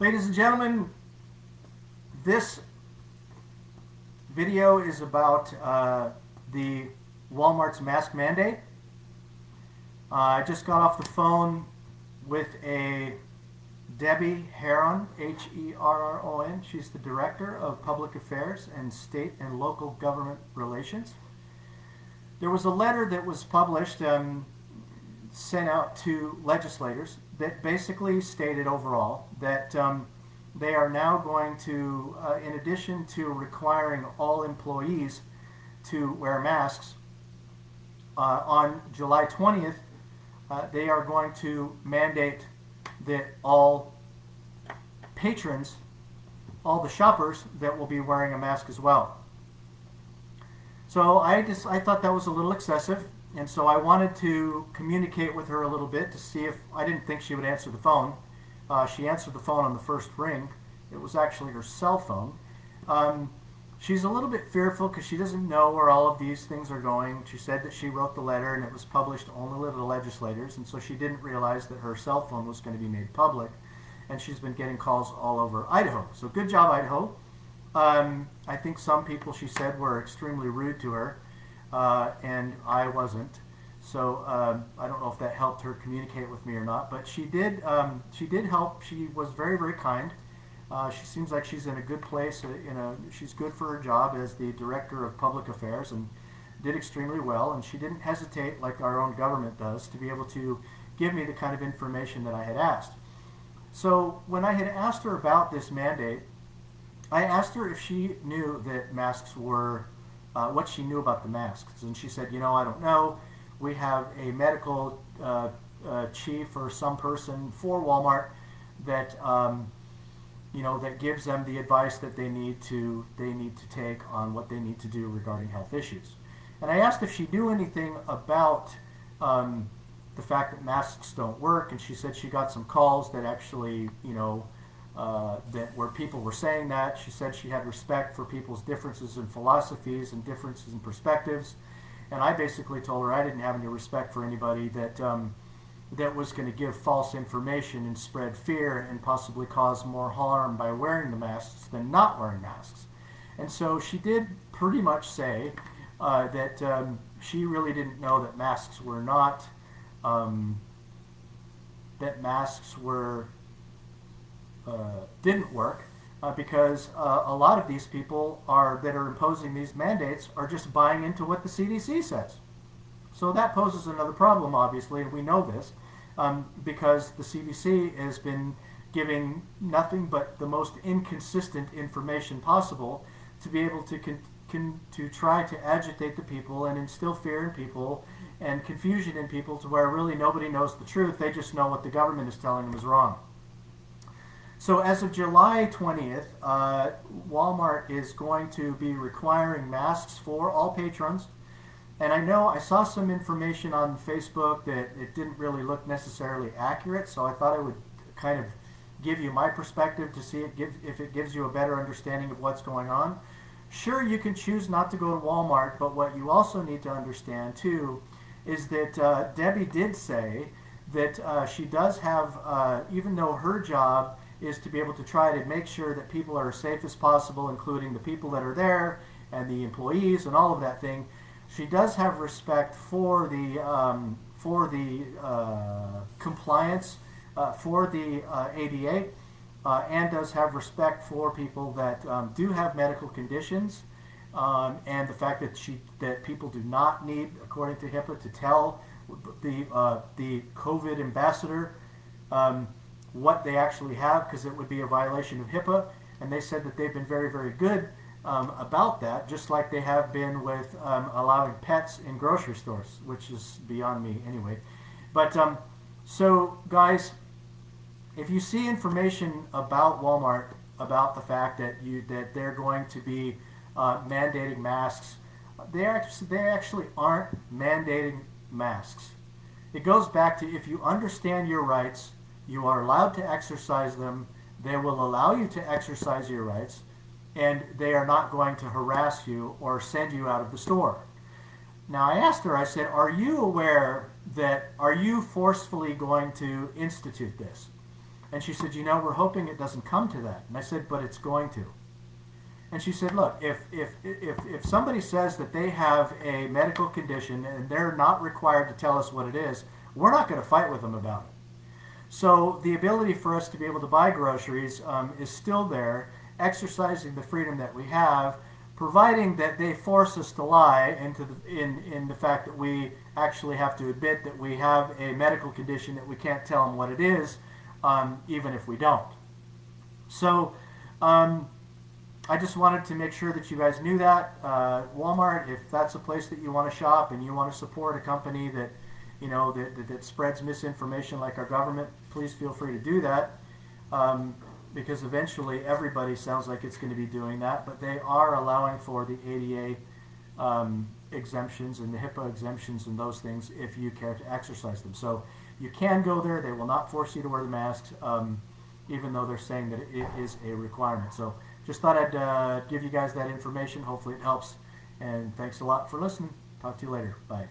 Ladies and gentlemen, this video is about the Walmart's mask mandate. I just got off the phone with a Debbie Herron, Herron. She's the Director of Public Affairs and State and Local Government Relations. There was a letter that was published, sent out to legislators that basically stated overall that they are now going to, in addition to requiring all employees to wear masks, on July 20th, they are going to mandate that all patrons, all the shoppers, that will be wearing a mask as well. So I thought that was a little excessive, and so I wanted to communicate with her a little bit to see if, I didn't think she would answer the phone. She answered the phone on the first ring. It was actually her cell phone. She's a little bit fearful because she doesn't know where all of these things are going. She said that she wrote the letter and it was published only to the legislators, and so she didn't realize that her cell phone was going to be made public, and she's been getting calls all over Idaho. So good job, Idaho. I think some people, she said, were extremely rude to her, and I wasn't. So I don't know if that helped her communicate with me or not, but she did help. She was very, very kind. She seems like she's in a good place. She's good for her job as the Director of Public Affairs and did extremely well. And she didn't hesitate, like our own government does, to be able to give me the kind of information that I had asked. So when I had asked her about this mandate, I asked her if she knew that masks were, what she knew about the masks. And she said, I don't know. We have a medical chief or some person for Walmart that that gives them the advice that they need to take on what they need to do regarding health issues. And I asked if she knew anything about the fact that masks don't work, and she said she got some calls that actually, that where people were saying that. She said she had respect for people's differences in philosophies and differences in perspectives, and I basically told her I didn't have any respect for anybody that that was going to give false information and spread fear and possibly cause more harm by wearing the masks than not wearing masks. And so she did pretty much say that she really didn't know that masks were not, didn't work because a lot of these people that are imposing these mandates are just buying into what the CDC says. So that poses another problem, obviously, and we know this because the CDC has been giving nothing but the most inconsistent information possible to be able to try to agitate the people and instill fear in people and confusion in people to where really nobody knows the truth. They just know what the government is telling them is wrong. So as of July 20th, Walmart is going to be requiring masks for all patrons. And I know I saw some information on Facebook that it didn't really look necessarily accurate, so I thought I would kind of give you my perspective to see if it gives you a better understanding of what's going on. Sure, you can choose not to go to Walmart, but what you also need to understand too is that Debbie did say that she does have, even though her job is to be able to try to make sure that people are as safe as possible, including the people that are there and the employees and all of that thing, she does have respect for the compliance for the ADA, and does have respect for people that do have medical conditions, and the fact that people do not need, according to HIPAA, to tell the COVID ambassador what they actually have, because it would be a violation of HIPAA. And they said that they've been very, very good about that, just like they have been with allowing pets in grocery stores, which is beyond me anyway. But so guys, if you see information about Walmart about the fact that they're going to be mandating masks, they actually aren't mandating masks. It goes back to, if you understand your rights, you are allowed to exercise them. They will allow you to exercise your rights, and they are not going to harass you or send you out of the store. Now I asked her, I said, are you aware that, are you forcefully going to institute this? And she said, we're hoping it doesn't come to that. And I said, but it's going to. And she said, look, if somebody says that they have a medical condition and they're not required to tell us what it is, we're not going to fight with them about it. So the ability for us to be able to buy groceries is still there, exercising the freedom that we have, providing that they force us to lie in the fact that we actually have to admit that we have a medical condition that we can't tell them what it is, even if we don't. So I just wanted to make sure that you guys knew that. Walmart, if that's a place that you want to shop and you want to support a company that that spreads misinformation like our government, please feel free to do that, because eventually everybody sounds like it's going to be doing that, but they are allowing for the ADA exemptions and the HIPAA exemptions and those things if you care to exercise them. So you can go there. They will not force you to wear the masks, even though they're saying that it is a requirement. So just thought I'd give you guys that information. Hopefully it helps, and thanks a lot for listening. Talk to you later. Bye.